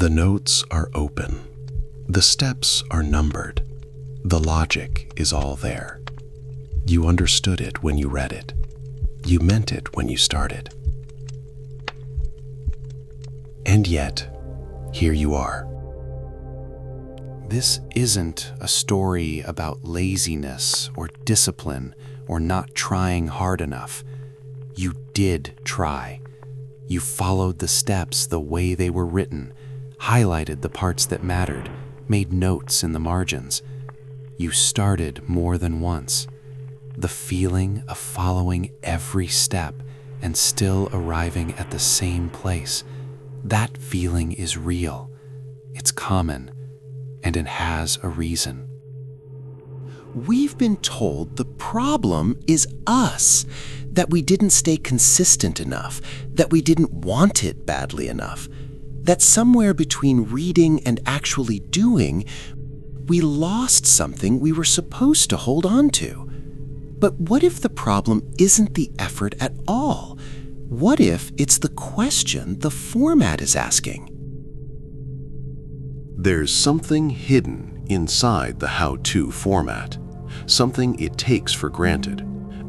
The notes are open. The steps are numbered. The logic is all there. You understood it when you read it. You meant it when you started. And yet, here you are. This isn't a story about laziness or discipline or not trying hard enough. You did try. You followed the steps the way they were written, highlighted the parts that mattered, made notes in the margins. You started more than once. The feeling of following every step and still arriving at the same place, that feeling is real. It's common, and it has a reason. We've been told the problem is us, that we didn't stay consistent enough, that we didn't want it badly enough, that somewhere between reading and actually doing, we lost something we were supposed to hold on to. But what if the problem isn't the effort at all? What if it's the question the format is asking? There's something hidden inside the how-to format, something it takes for granted,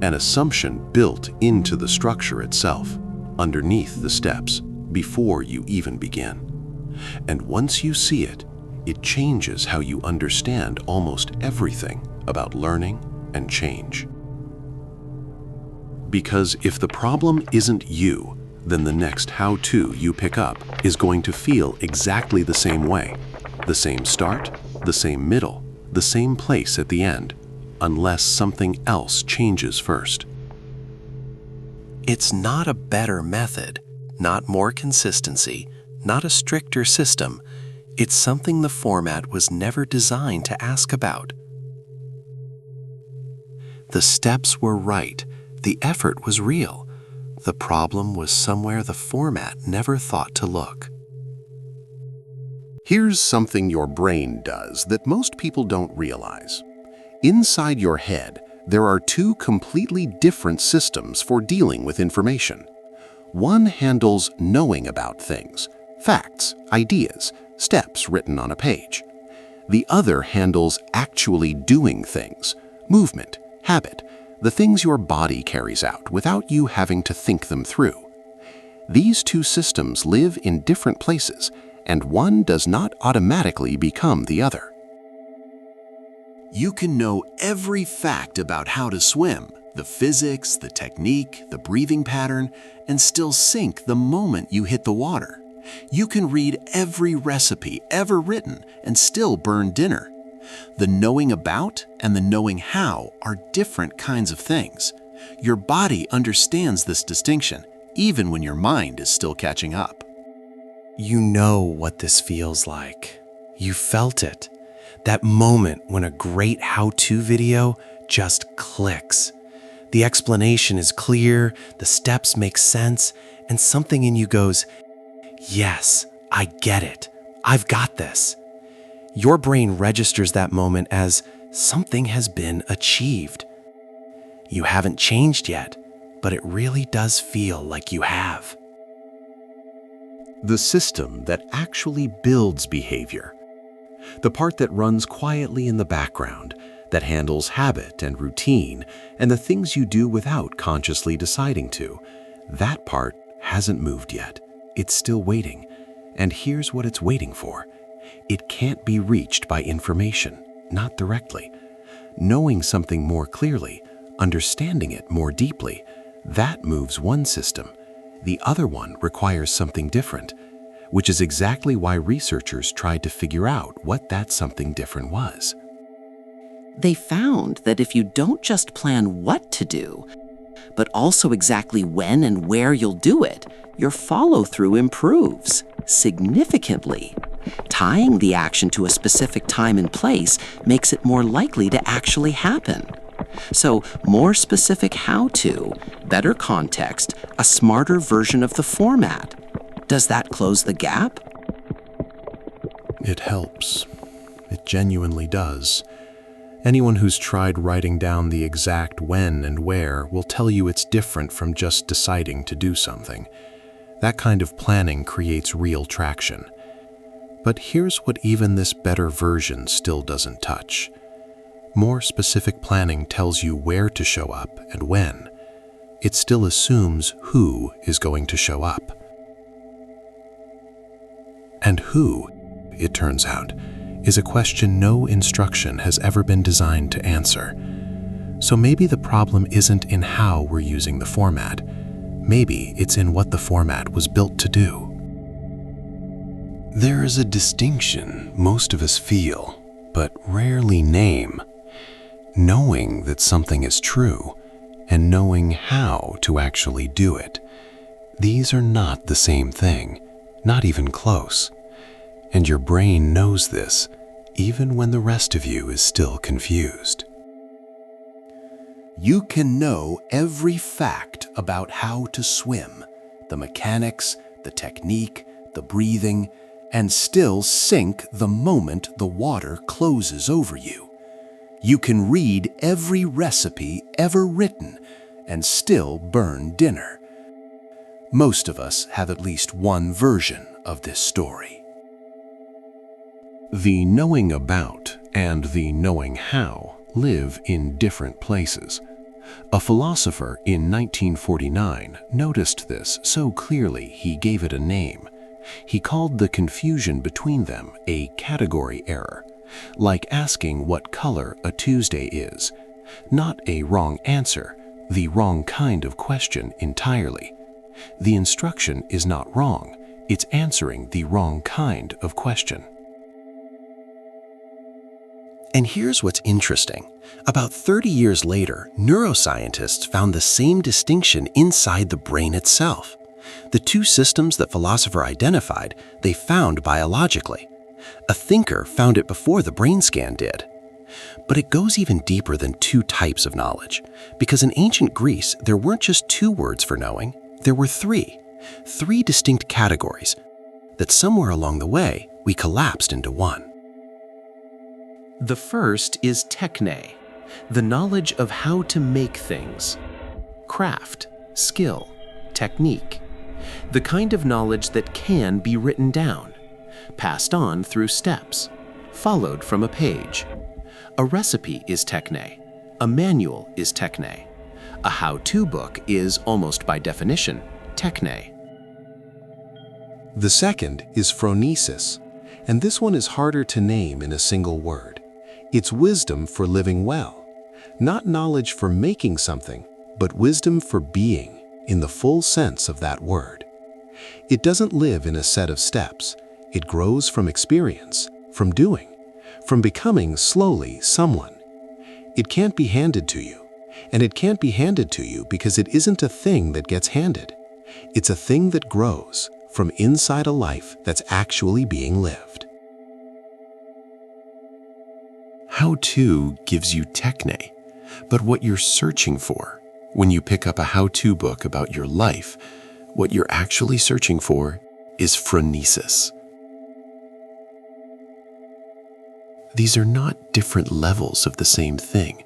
an assumption built into the structure itself, underneath the steps, before you even begin. And once you see it, it changes how you understand almost everything about learning and change. Because if the problem isn't you, then the next how-to you pick up is going to feel exactly the same way. The same start, the same middle, the same place at the end, unless something else changes first. It's not a better method, not more consistency, not a stricter system. It's something the format was never designed to ask about. The steps were right. The effort was real. The problem was somewhere the format never thought to look. Here's something your brain does that most people don't realize. Inside your head, there are two completely different systems for dealing with information. One handles knowing about things, facts, ideas, steps written on a page. The other handles actually doing things, movement, habit, the things your body carries out without you having to think them through. These two systems live in different places, and one does not automatically become the other. You can know every fact about how to swim, the physics, the technique, the breathing pattern, and still sink the moment you hit the water. You can read every recipe ever written and still burn dinner. The knowing about and the knowing how are different kinds of things. Your body understands this distinction, even when your mind is still catching up. You know what this feels like. You felt it. That moment when a great how-to video just clicks. The explanation is clear, the steps make sense, and something in you goes, "Yes, I get it. I've got this." Your brain registers that moment as something has been achieved. You haven't changed yet, but it really does feel like you have. The system that actually builds behavior. The part that runs quietly in the background, that handles habit and routine and the things you do without consciously deciding to. That part hasn't moved yet. It's still waiting. And here's what it's waiting for. It can't be reached by information, not directly. Knowing something more clearly, understanding it more deeply, that moves one system. The other one requires something different, which is exactly why researchers tried to figure out what that something different was. They found that if you don't just plan what to do, but also exactly when and where you'll do it, your follow-through improves significantly. Tying the action to a specific time and place makes it more likely to actually happen. So, more specific how-to, better context, a smarter version of the format. Does that close the gap? It helps. It genuinely does. Anyone who's tried writing down the exact when and where will tell you it's different from just deciding to do something. That kind of planning creates real traction. But here's what even this better version still doesn't touch. More specific planning tells you where to show up and when. It still assumes who is going to show up. And who, it turns out, is a question no instruction has ever been designed to answer. So maybe the problem isn't in how we're using the format. Maybe it's in what the format was built to do. There is a distinction most of us feel, but rarely name. Knowing that something is true and knowing how to actually do it. These are not the same thing, not even close. And your brain knows this, even when the rest of you is still confused. You can know every fact about how to swim, the mechanics, the technique, the breathing, and still sink the moment the water closes over you. You can read every recipe ever written and still burn dinner. Most of us have at least one version of this story. The knowing about and the knowing how live in different places. A philosopher in 1949 noticed this so clearly he gave it a name. He called the confusion between them a category error, like asking what color a Tuesday is. Not a wrong answer, the wrong kind of question entirely. The instruction is not wrong, it's answering the wrong kind of question. And here's what's interesting. About 30 years later, neuroscientists found the same distinction inside the brain itself. The two systems that philosopher identified, they found biologically. A thinker found it before the brain scan did. But it goes even deeper than two types of knowledge, because in ancient Greece, there weren't just two words for knowing, there were three distinct categories that somewhere along the way, we collapsed into one. The first is techne, the knowledge of how to make things. Craft, skill, technique. The kind of knowledge that can be written down, passed on through steps, followed from a page. A recipe is techne. A manual is techne. A how-to book is, almost by definition, techne. The second is phronesis, and this one is harder to name in a single word. It's wisdom for living well. Not knowledge for making something, but wisdom for being, in the full sense of that word. It doesn't live in a set of steps. It grows from experience, from doing, from becoming slowly someone. It can't be handed to you, and it can't be handed to you because it isn't a thing that gets handed. It's a thing that grows from inside a life that's actually being lived. How-to gives you techne, but what you're searching for, when you pick up a how-to book about your life, what you're actually searching for is phronesis. These are not different levels of the same thing.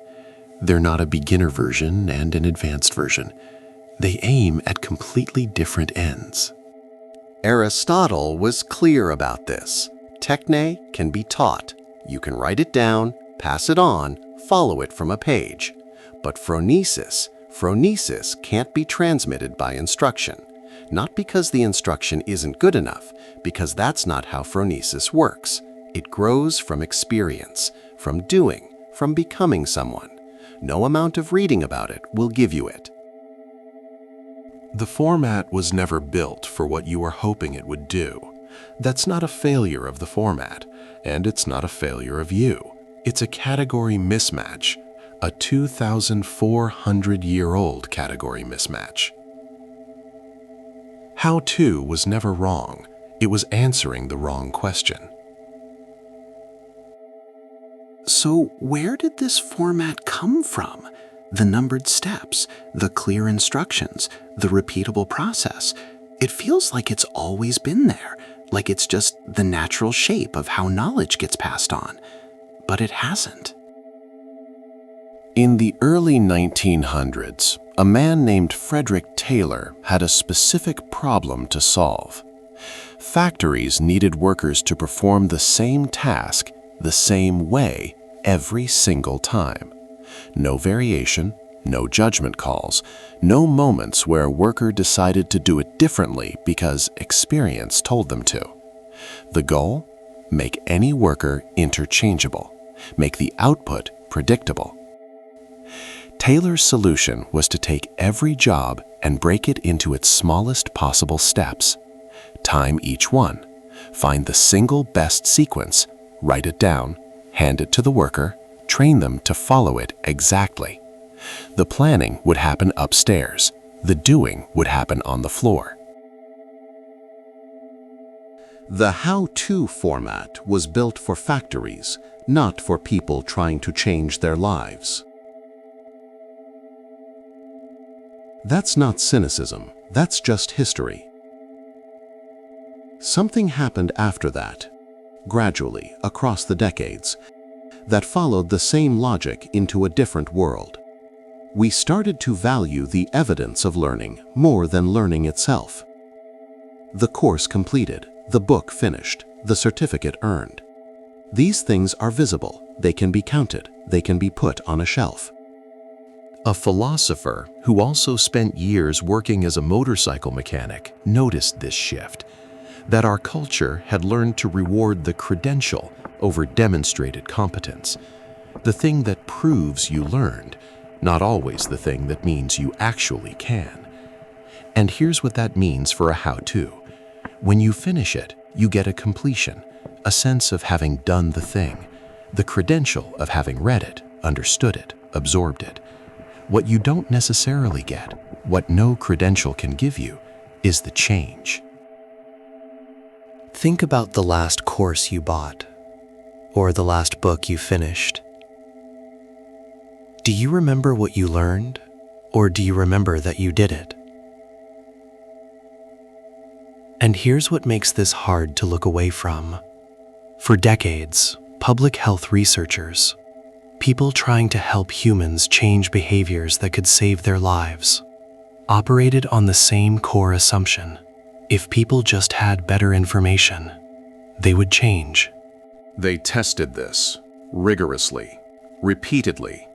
They're not a beginner version and an advanced version. They aim at completely different ends. Aristotle was clear about this. Techne can be taught. You can write it down, pass it on, follow it from a page. But phronesis can't be transmitted by instruction. Not because the instruction isn't good enough, because that's not how phronesis works. It grows from experience, from doing, from becoming someone. No amount of reading about it will give you it. The format was never built for what you were hoping it would do. That's not a failure of the format, and it's not a failure of you. It's a category mismatch, a 2,400-year-old category mismatch. How-to was never wrong. It was answering the wrong question. So where did this format come from? The numbered steps, the clear instructions, the repeatable process. It feels like it's always been there, like it's just the natural shape of how knowledge gets passed on. But it hasn't. In the early 1900s, a man named Frederick Taylor had a specific problem to solve. Factories needed workers to perform the same task the same way every single time. No variation, no judgment calls, no moments where a worker decided to do it differently because experience told them to. The goal? Make any worker interchangeable. Make the output predictable. Taylor's solution was to take every job and break it into its smallest possible steps. Time each one. Find the single best sequence, write it down, hand it to the worker, train them to follow it exactly. The planning would happen upstairs. The doing would happen on the floor. The how-to format was built for factories, not for people trying to change their lives. That's not cynicism, that's just history. Something happened after that, gradually, across the decades, that followed the same logic into a different world. We started to value the evidence of learning more than learning itself. The course completed, the book finished, the certificate earned. These things are visible, they can be counted, they can be put on a shelf. A philosopher who also spent years working as a motorcycle mechanic noticed this shift, that our culture had learned to reward the credential over demonstrated competence, the thing that proves you learned, not always the thing that means you actually can. And here's what that means for a how-to. When you finish it, you get a completion, a sense of having done the thing, the credential of having read it, understood it, absorbed it. What you don't necessarily get, what no credential can give you, is the change. Think about the last course you bought, or the last book you finished. Do you remember what you learned, or do you remember that you did it? And here's what makes this hard to look away from. For decades, public health researchers, people trying to help humans change behaviors that could save their lives, operated on the same core assumption. If people just had better information, they would change. They tested this rigorously, repeatedly,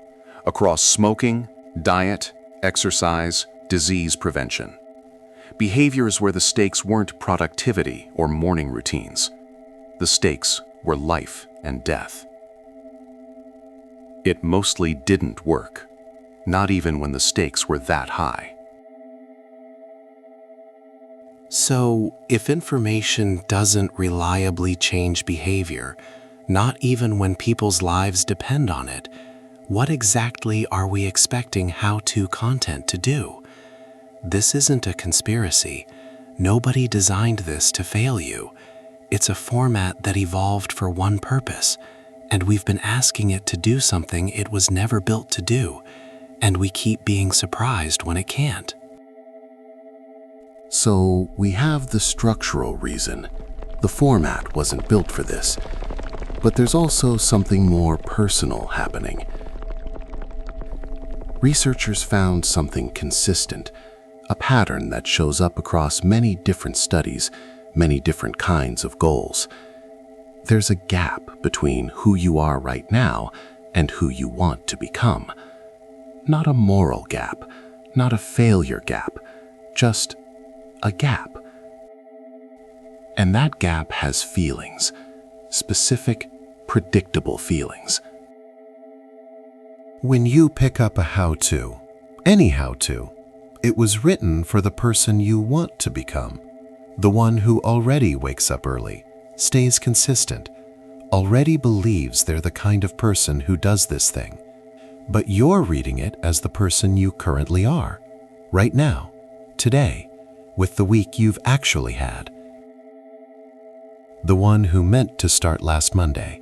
across smoking, diet, exercise, disease prevention. Behaviors where the stakes weren't productivity or morning routines. The stakes were life and death. It mostly didn't work, not even when the stakes were that high. So, if information doesn't reliably change behavior, not even when people's lives depend on it, what exactly are we expecting how-to content to do? This isn't a conspiracy. Nobody designed this to fail you. It's a format that evolved for one purpose, and we've been asking it to do something it was never built to do, and we keep being surprised when it can't. So we have the structural reason. The format wasn't built for this. But there's also something more personal happening. Researchers found something consistent, a pattern that shows up across many different studies, many different kinds of goals. There's a gap between who you are right now and who you want to become. Not a moral gap, not a failure gap, just a gap. And that gap has feelings, specific, predictable feelings. When you pick up a how-to, any how-to, it was written for the person you want to become, the one who already wakes up early, stays consistent, already believes they're the kind of person who does this thing. But you're reading it as the person you currently are, right now, today, with the week you've actually had. The one who meant to start last Monday,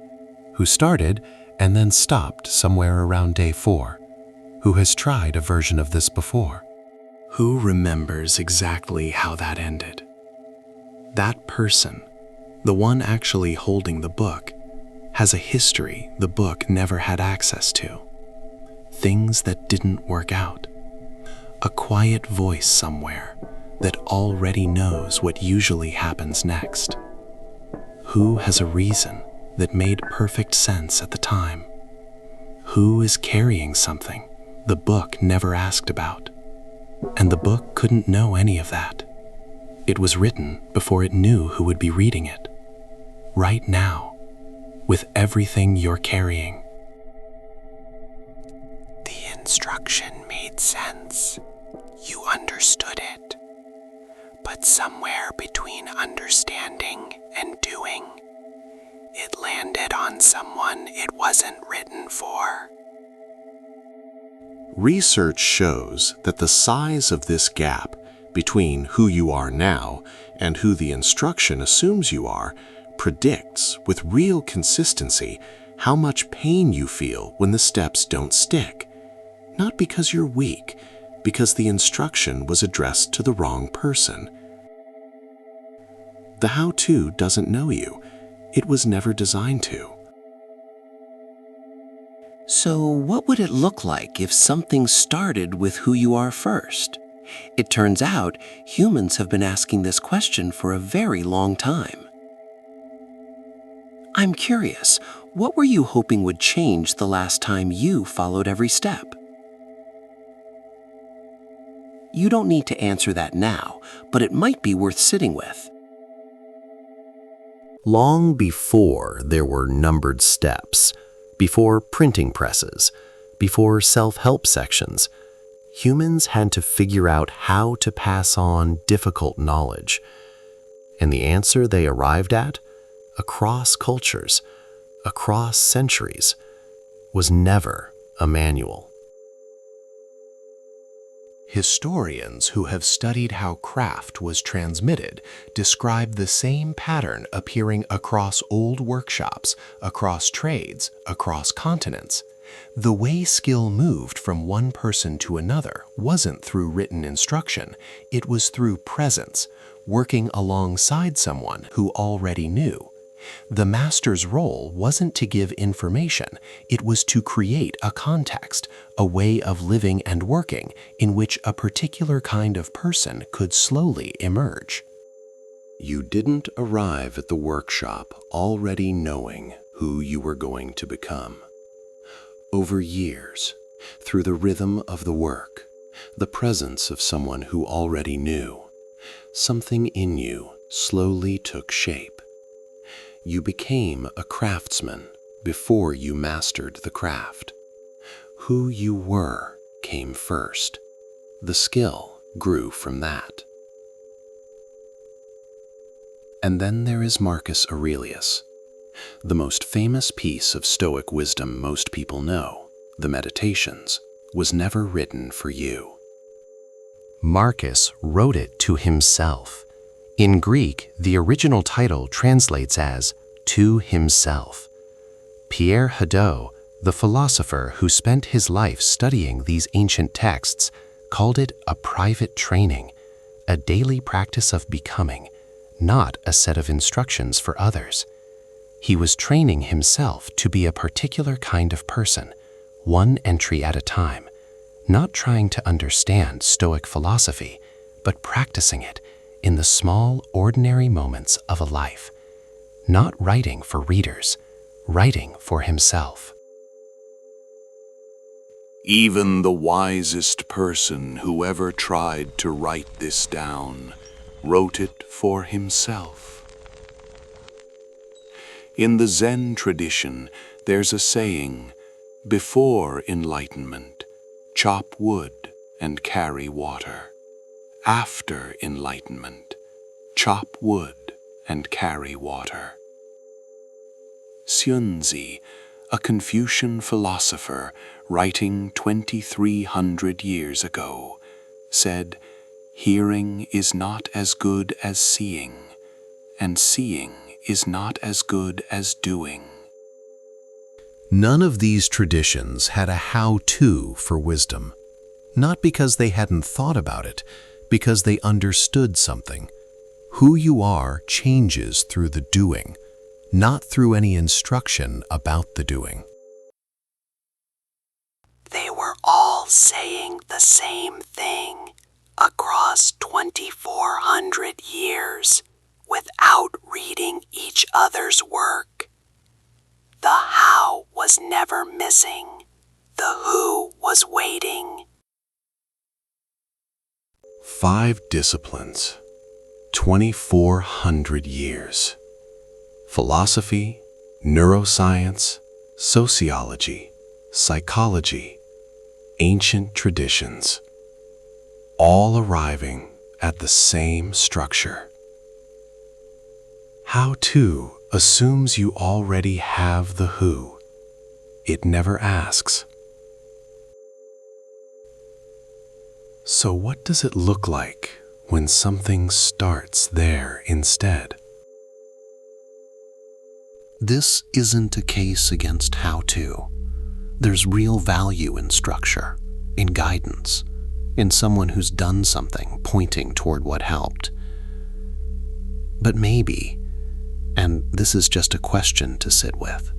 who started and then stopped somewhere around day 4, who has tried a version of this before. Who remembers exactly how that ended? That person, the one actually holding the book, has a history the book never had access to. Things that didn't work out. A quiet voice somewhere, that already knows what usually happens next? Who has a reason that made perfect sense at the time? Who is carrying something the book never asked about? And the book couldn't know any of that. It was written before it knew who would be reading it. Right now, with everything you're carrying. The instruction made sense. You understood it. But somewhere between understanding and doing, it landed on someone it wasn't written for. Research shows that the size of this gap between who you are now and who the instruction assumes you are predicts with real consistency how much pain you feel when the steps don't stick. Not because you're weak, because the instruction was addressed to the wrong person. The how-to doesn't know you. It was never designed to. So what would it look like if something started with who you are first? It turns out humans have been asking this question for a very long time. I'm curious, what were you hoping would change the last time you followed every step? You don't need to answer that now, but it might be worth sitting with. Long before there were numbered steps, before printing presses, before self-help sections, humans had to figure out how to pass on difficult knowledge. And the answer they arrived at, across cultures, across centuries, was never a manual. Historians who have studied how craft was transmitted describe the same pattern appearing across old workshops, across trades, across continents. The way skill moved from one person to another wasn't through written instruction, it was through presence, working alongside someone who already knew. The master's role wasn't to give information, it was to create a context, a way of living and working in which a particular kind of person could slowly emerge. You didn't arrive at the workshop already knowing who you were going to become. Over years, through the rhythm of the work, the presence of someone who already knew, something in you slowly took shape. You became a craftsman before you mastered the craft. Who you were came first. The skill grew from that. And then there is Marcus Aurelius. The most famous piece of Stoic wisdom most people know, the Meditations, was never written for you. Marcus wrote it to himself. In Greek, the original title translates as "to himself." Pierre Hadot, the philosopher who spent his life studying these ancient texts, called it a private training, a daily practice of becoming, not a set of instructions for others. He was training himself to be a particular kind of person, one entry at a time, not trying to understand Stoic philosophy, but practicing it in the small, ordinary moments of a life. Not writing for readers, writing for himself. Even the wisest person who ever tried to write this down wrote it for himself. In the Zen tradition, there's a saying, before enlightenment, chop wood and carry water. After enlightenment, chop wood and carry water. Xunzi, a Confucian philosopher writing 2,300 years ago, said, "Hearing is not as good as seeing, and seeing is not as good as doing." None of these traditions had a how-to for wisdom, not because they hadn't thought about it, because they understood something. Who you are changes through the doing, not through any instruction about the doing. They were all saying the same thing. across 2,400 years without reading each other's work. The how was never missing. The who was waiting. 5 disciplines, 2,400 years. Philosophy, neuroscience, sociology, psychology, ancient traditions, all arriving at the same structure. How to assumes you already have the who. It never asks. So what does it look like when something starts there instead? This isn't a case against how to. There's real value in structure, in guidance, in someone who's done something pointing toward what helped. But maybe, and this is just a question to sit with,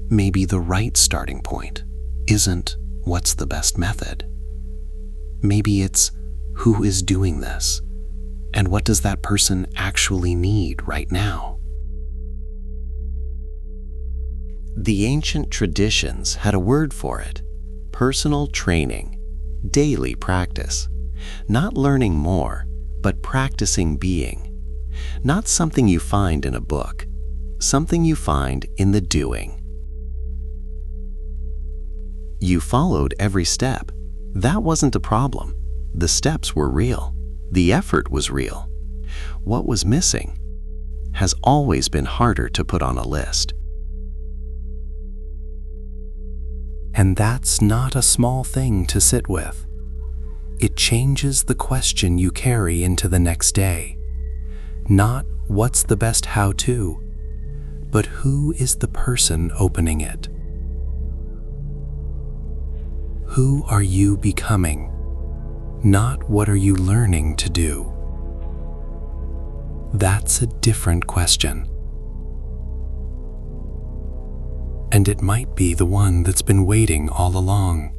maybe the right starting point isn't what's the best method. Maybe it's who is doing this, and what does that person actually need right now? The ancient traditions had a word for it: personal training, daily practice. Not learning more, but practicing being. Not something you find in a book, something you find in the doing. You followed every step. That wasn't a problem. The steps were real. The effort was real. What was missing has always been harder to put on a list. And that's not a small thing to sit with. It changes the question you carry into the next day. Not what's the best how-to, but who is the person opening it? Who are you becoming? Not what are you learning to do? That's a different question. And it might be the one that's been waiting all along.